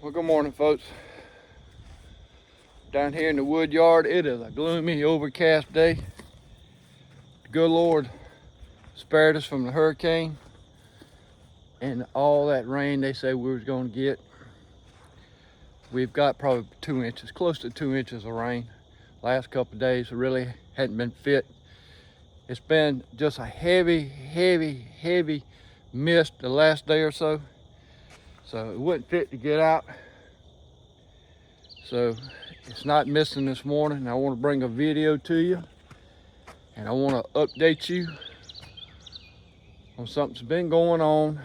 Well, good morning, folks. Down here in the Woodyard, it is a gloomy, overcast day. The good Lord spared us from the hurricane and all that rain they said we was going to get. We've got probably 2 inches, close to 2 inches of rain. Last couple of days really hadn't been fit. It's been just a heavy mist the last day or so. So it wasn't fit to get out. So it's not missing this morning. I want to bring a video to you, and I want to update you on something's been going on,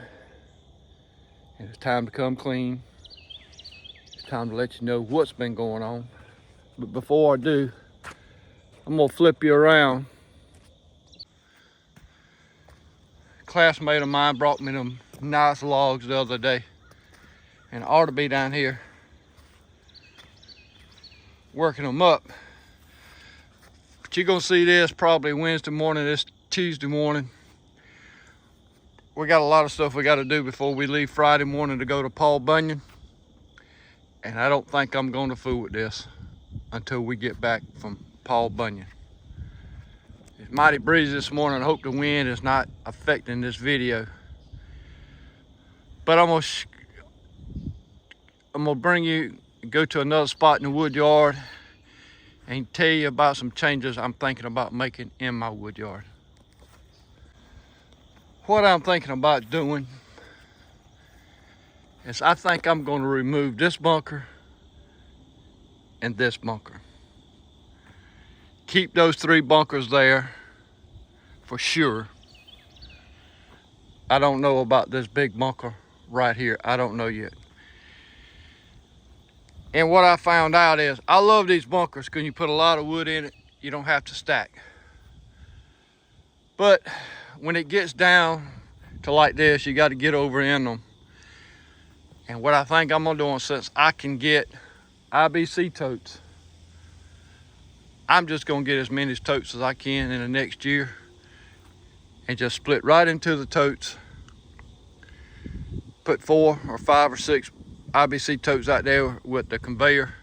and it's time to come clean. It's time to let you know what's been going on. But before I do, I'm gonna flip you around. A classmate of mine brought me them nice logs the other day, and I ought to be down here working them up. But you're gonna see this probably Wednesday morning, this Tuesday morning. We got a lot of stuff we got to do before we leave Friday morning to go to Paul Bunyan, and I don't think I'm going to fool with this until we get back from Paul Bunyan. It's mighty breezy this morning. I hope the wind is not affecting this video, but I'm gonna bring you, go to another spot in the Woodyard and tell you about some changes I'm thinking about making in my Woodyard. What I'm thinking about doing is I think I'm going to remove this bunker and this bunker. Keep those 3 bunkers there for sure. I don't know about this big bunker right here. I don't know yet. And what I found out is I love these bunkers because you put a lot of wood in it, you don't have to stack. But when it gets down to like this, you got to get over in them. And what I think I'm gonna do, since I can get IBC totes, I'm just gonna get as many totes as I can in the next year and just split right into the totes. Put 4 or 5 or 6 IBC totes out there with the conveyor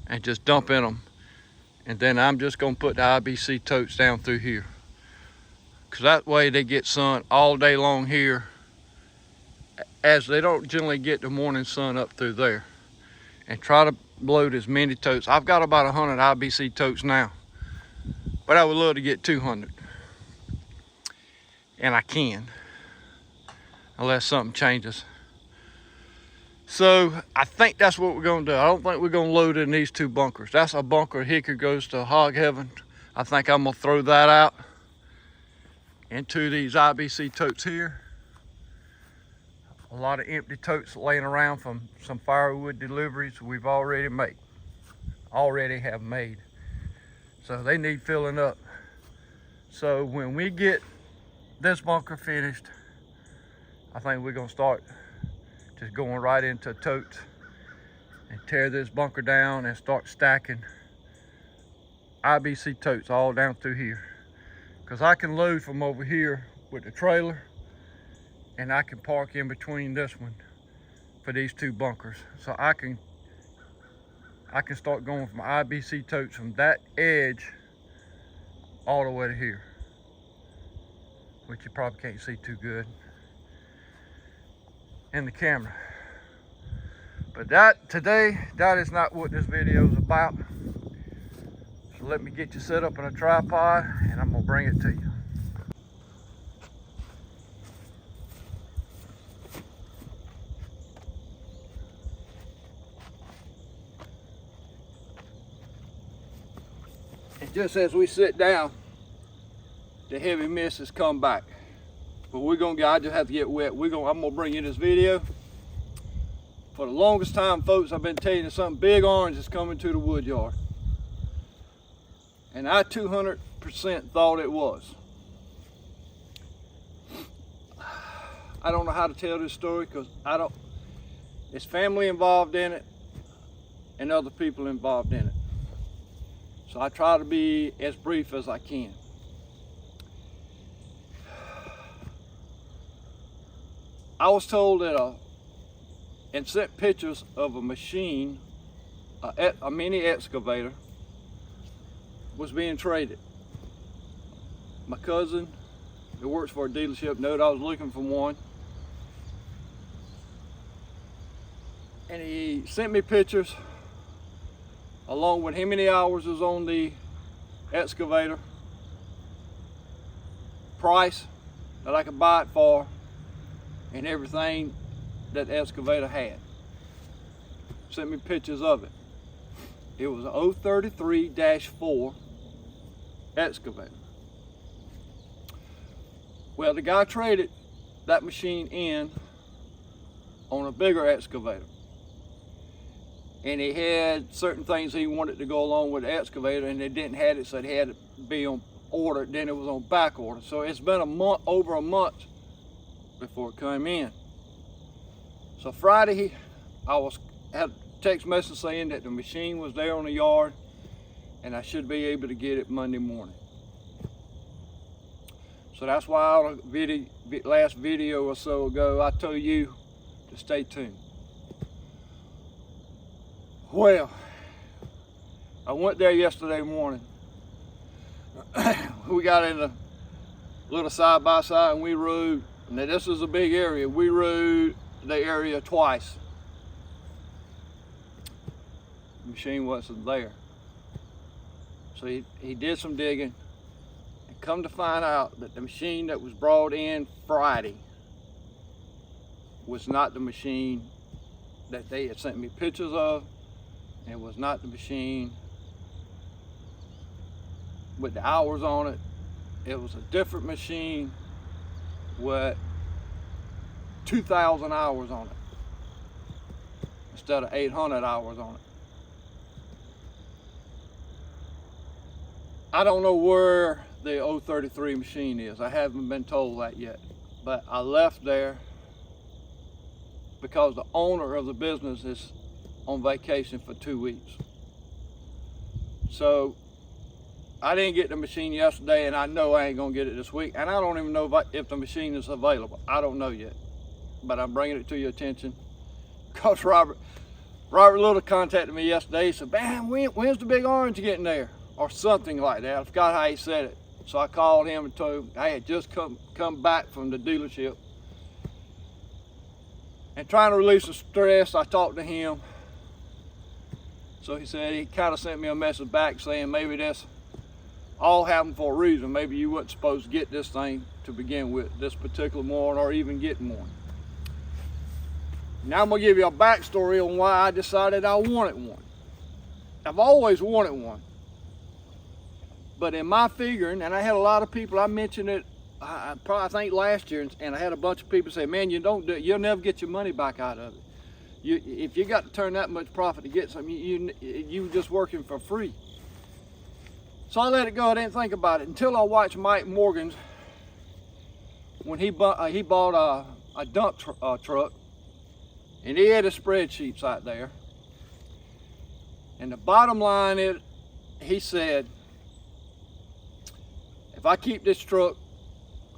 and just dump in them. And then I'm just gonna put the IBC totes down through here, because that way they get sun all day long here, as they don't generally get the morning sun up through there. And try to load as many totes. I've got about 100 IBC totes now, but I would love to get 200. And I can, unless something changes. So I think that's what we're gonna do. I don't think we're gonna load in these 2 bunkers. That's a bunker Hickey goes to hog heaven. I think I'm gonna throw that out into these IBC totes here. A lot of empty totes laying around from some firewood deliveries we've already have made. So they need filling up. So when we get this bunker finished, I think we're gonna start just going right into totes and tear this bunker down and start stacking IBC totes all down through here. Because I can load from over here with the trailer, and I can park in between this one for these 2 bunkers. So I can start going from IBC totes from that edge all the way to here, which you probably can't see too good in the camera. But today, that is not what this video is about. So let me get you set up in a tripod and I'm gonna bring it to you. And just as we sit down, the heavy mist has come back. But I just have to get wet. I'm gonna bring you this video. For the longest time, folks, I've been telling you something big orange is coming to the Woodyard. And I 200% thought it was. I don't know how to tell this story because it's family involved in it and other people involved in it. So I try to be as brief as I can. I was told that a and sent pictures of a machine, a mini excavator, was being traded. My cousin, who works for a dealership, knew I was looking for one. And he sent me pictures along with how many hours was on the excavator, price that I could buy it for, and everything that the excavator had. Sent me pictures of it. It was an 033-4 excavator. Well, the guy traded that machine in on a bigger excavator. And he had certain things he wanted to go along with the excavator, and they didn't have it, so it had to be on order. Then it was on back order. So it's been a month, over a month before it came in. So Friday, I had a text message saying that the machine was there on the yard, and I should be able to get it Monday morning. So that's why on a last video or so ago, I told you to stay tuned. Well, I went there yesterday morning. We got in a little side-by-side and we rode. Now this is a big area. We rode the area twice. The machine wasn't there. So he did some digging, and come to find out that the machine that was brought in Friday was not the machine that they had sent me pictures of. It was not the machine with the hours on it. It was a different machine with 2,000 hours on it instead of 800 hours on it. I don't know where the 033 machine is. I haven't been told that yet. But I left there because the owner of the business is on vacation for 2 weeks. So I didn't get the machine yesterday, and I know I ain't gonna get it this week, and I don't even know if the machine is available. I don't know yet, but I'm bringing it to your attention because Robert Little contacted me yesterday. He said, man, when's the big orange getting there? Or something like that. I forgot how he said it. So I called him and told him I had just come back from the dealership. And trying to release the stress, I talked to him. So he said, he kind of sent me a message back saying maybe this all happened for a reason. Maybe you weren't supposed to get this thing to begin with, this particular one, or even getting one. Now I'm gonna give you a backstory on why I decided I wanted one. I've always wanted one. But in my figuring, and I had a lot of people, I mentioned it, I think last year, and I had a bunch of people say, man, you don't do it, you'll never get your money back out of it. If you got to turn that much profit to get something, you just working for free. So I let it go. I didn't think about it until I watched Mike Morgan's when he bought a dump truck, and he had his spreadsheets out there. And the bottom line is, he said, if I keep this truck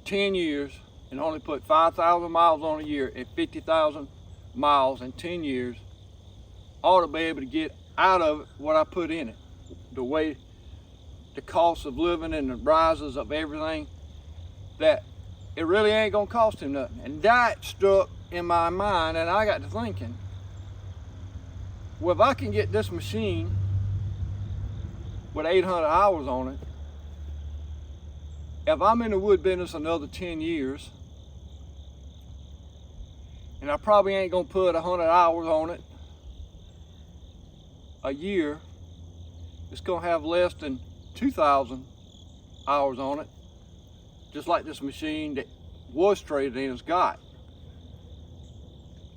10 years and only put 5,000 miles on a year at 50,000 miles in 10 years, I ought to be able to get out of it what I put in it. The way the cost of living and the rises of everything, that it really ain't gonna cost him nothing. And that stuck in my mind, and I got to thinking, well, if I can get this machine with 800 hours on it, if I'm in the wood business another 10 years, and I probably ain't gonna put 100 hours on it a year, it's gonna have less than 2,000 hours on it, just like this machine that was traded in has got,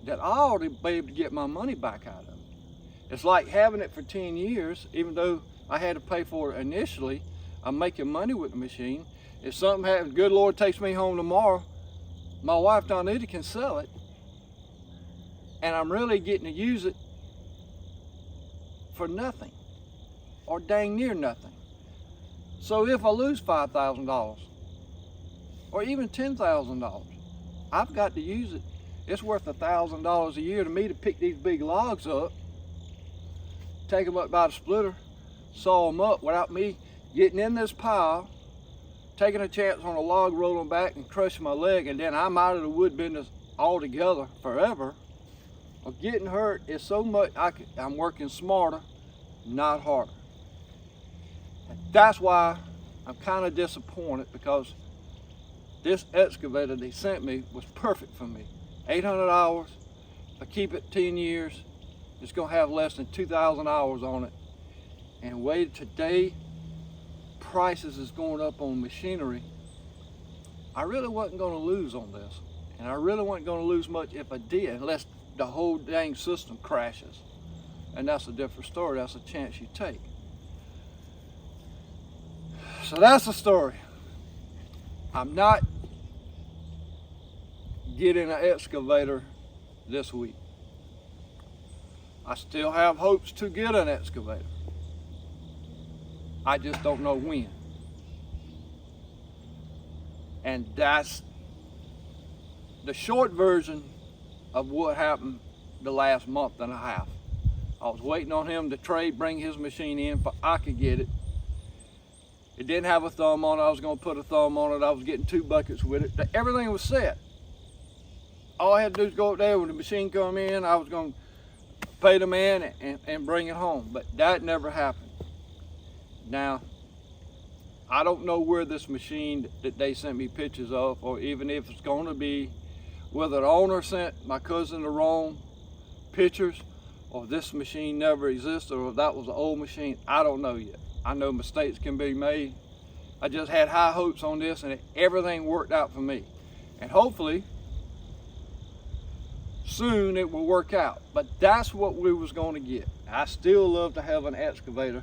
that I ought to be able to get my money back out of it. It's like having it for 10 years, even though I had to pay for it initially, I'm making money with the machine. If something happens, good Lord takes me home tomorrow, my wife Donita can sell it, and I'm really getting to use it for nothing, or dang near nothing. So if I lose $5,000, or even $10,000, I've got to use it It's worth $1,000 a year to me to pick these big logs up, take them up by the splitter, saw them up without me getting in this pile, taking a chance on a log rolling back and crushing my leg, and then I'm out of the wood business altogether forever. Or getting hurt is so much, I'm working smarter, not harder. And that's why I'm kind of disappointed, because this excavator they sent me was perfect for me. 800 hours, if I keep it 10 years, it's gonna have less than 2,000 hours on it. And wait, today, prices is going up on machinery. I really wasn't gonna lose on this. And I really wasn't gonna lose much if I did, unless the whole dang system crashes. And that's a different story, that's a chance you take. So that's the story. I'm not getting an excavator this week. I still have hopes to get an excavator. I just don't know when. And that's the short version of what happened the last month and a half. I was waiting on him to bring his machine in so I could get it. It didn't have a thumb on it. I was going to put a thumb on it. I was getting 2 buckets with it. Everything was set. All I had to do was go up there when the machine come in. I was going to pay the man and bring it home. But that never happened. Now, I don't know where this machine that they sent me pictures of, or even if it's going to be, whether the owner sent my cousin the wrong pictures, or this machine never existed, or if that was an old machine. I don't know yet. I know mistakes can be made. I just had high hopes on this, and everything worked out for me. And hopefully, soon it will work out. But that's what we was going to get. I still love to have an excavator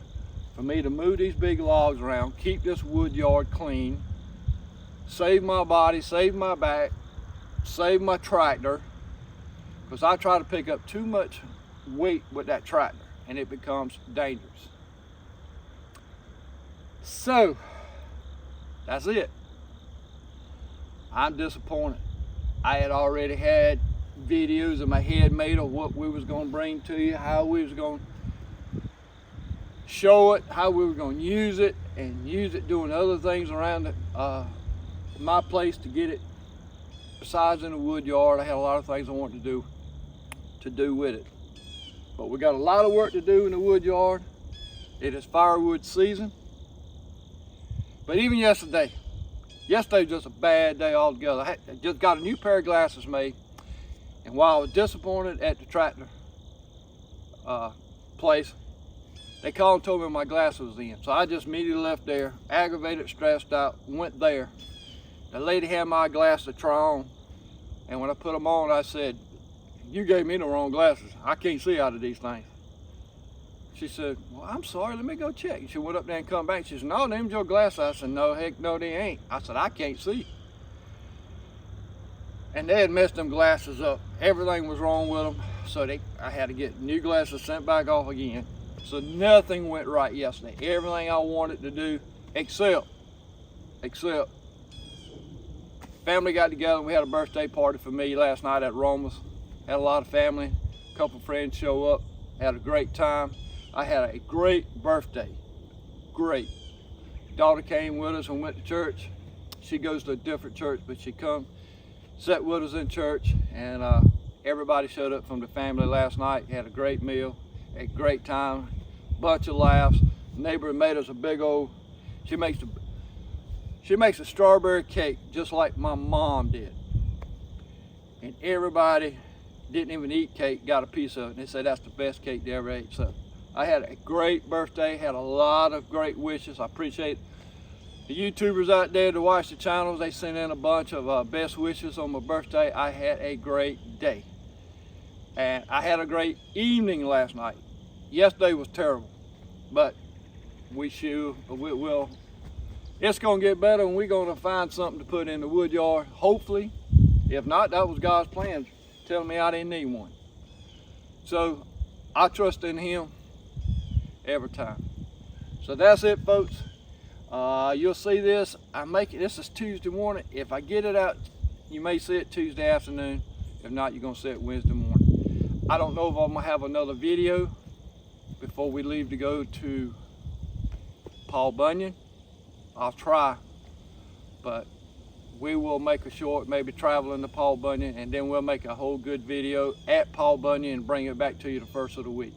for me to move these big logs around, keep this wood yard clean, save my body, save my back, save my tractor, because I try to pick up too much weight with that tractor and it becomes dangerous. So that's it. I'm disappointed. I had already had videos in my head made of what we was going to bring to you, how we was going to show it, how we were going to use it, and use it doing other things around my place to get it. Besides in the wood yard, I had a lot of things I wanted to do with it. But we got a lot of work to do in the wood yard. It is firewood season. But even yesterday was just a bad day altogether. I just got a new pair of glasses made, and while I was disappointed at the tractor place, they called and told me my glasses was in. So I just immediately left there, aggravated, stressed out, went there. The lady had my glasses to try on, and when I put them on, I said, "You gave me the wrong glasses. I can't see out of these things." She said, "Well, I'm sorry, let me go check." She went up there and come back. She said, "No, them's your glasses." I said, "No, heck no, they ain't." I said, "I can't see." And they had messed them glasses up. Everything was wrong with them. So I had to get new glasses sent back off again. So nothing went right yesterday. Everything I wanted to do, except family got together. We had a birthday party for me last night at Roma's. Had a lot of family, a couple friends show up, had a great time. I had a great birthday, great. Daughter came with us and went to church. She goes to a different church, but she come, sat with us in church, and everybody showed up from the family last night. Had a great meal, a great time, bunch of laughs. Neighbor made us a big old, she makes a strawberry cake just like my mom did. And everybody didn't even eat cake, got a piece of it, and they said that's the best cake they ever ate. So I had a great birthday, had a lot of great wishes. I appreciate the YouTubers out there to watch the channels. They sent in a bunch of best wishes on my birthday. I had a great day. And I had a great evening last night. Yesterday was terrible, but it's gonna get better, and we're gonna find something to put in the wood yard, hopefully. If not, that was God's plan, telling me I didn't need one. So I trust in Him every time. So that's it, folks. You'll see this. This is Tuesday morning. If I get it out, you may see it Tuesday afternoon. If not, you're gonna see it Wednesday morning. I don't know if I'm gonna have another video before we leave to go to Paul Bunyan. I'll try, but we will make a short, maybe traveling to Paul Bunyan, and then we'll make a whole good video at Paul Bunyan and bring it back to you the first of the week.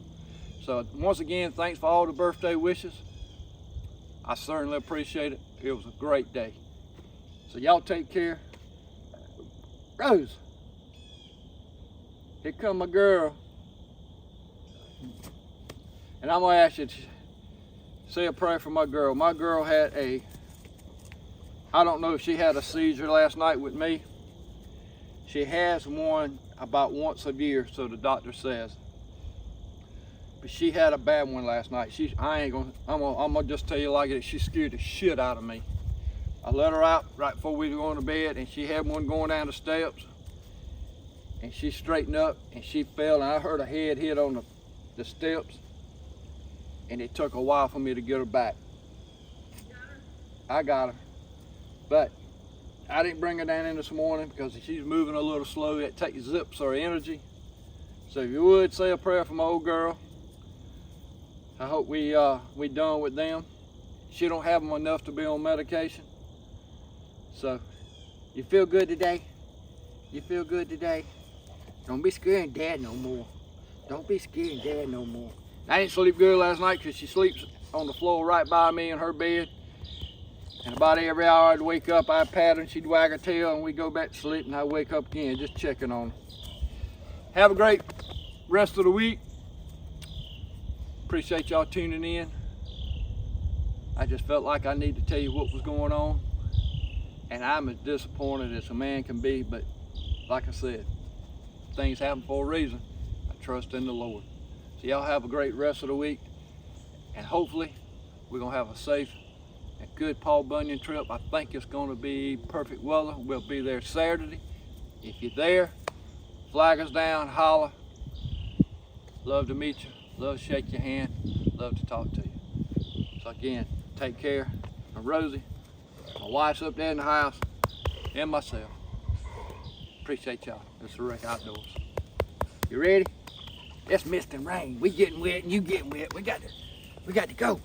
So once again, thanks for all the birthday wishes. I certainly appreciate it. It was a great day. So y'all take care. Rose, here come my girl. And I'm gonna ask you to say a prayer for my girl. My girl had I don't know if she had a seizure last night with me. She has one about once a year, so the doctor says. But she had a bad one last night. I'm gonna just tell you like it. She scared the shit out of me. I let her out right before we were going to bed, and she had one going down the steps. And she straightened up, and she fell, and I heard her head hit on the steps. And it took a while for me to get her back. I got her. But I didn't bring her down in this morning because she's moving a little slow. It takes zips her energy. So if you would say a prayer for my old girl. I hope we done with them. She don't have them enough to be on medication. So, you feel good today? You feel good today? Don't be scaring Dad no more. Don't be scaring Dad no more. I didn't sleep good last night because she sleeps on the floor right by me in her bed. And about every hour I'd wake up, I'd pat her and she'd wag her tail and we'd go back to sleep and I'd wake up again just checking on her. Have a great rest of the week. Appreciate y'all tuning in. I just felt like I need to tell you what was going on. And I'm as disappointed as a man can be, but like I said, things happen for a reason. I trust in the Lord. So y'all have a great rest of the week. And hopefully we're gonna have a safe and good Paul Bunyan trip. I think it's gonna be perfect weather. We'll be there Saturday. If you're there, flag us down, holler. Love to meet you. Love to shake your hand, love to talk to you. So again, take care. I'm Rosie, my wife's up there in the house, and myself. Appreciate y'all. This is the Wreck Outdoors. You ready? It's mist and rain. We getting wet and you getting wet. We got to go.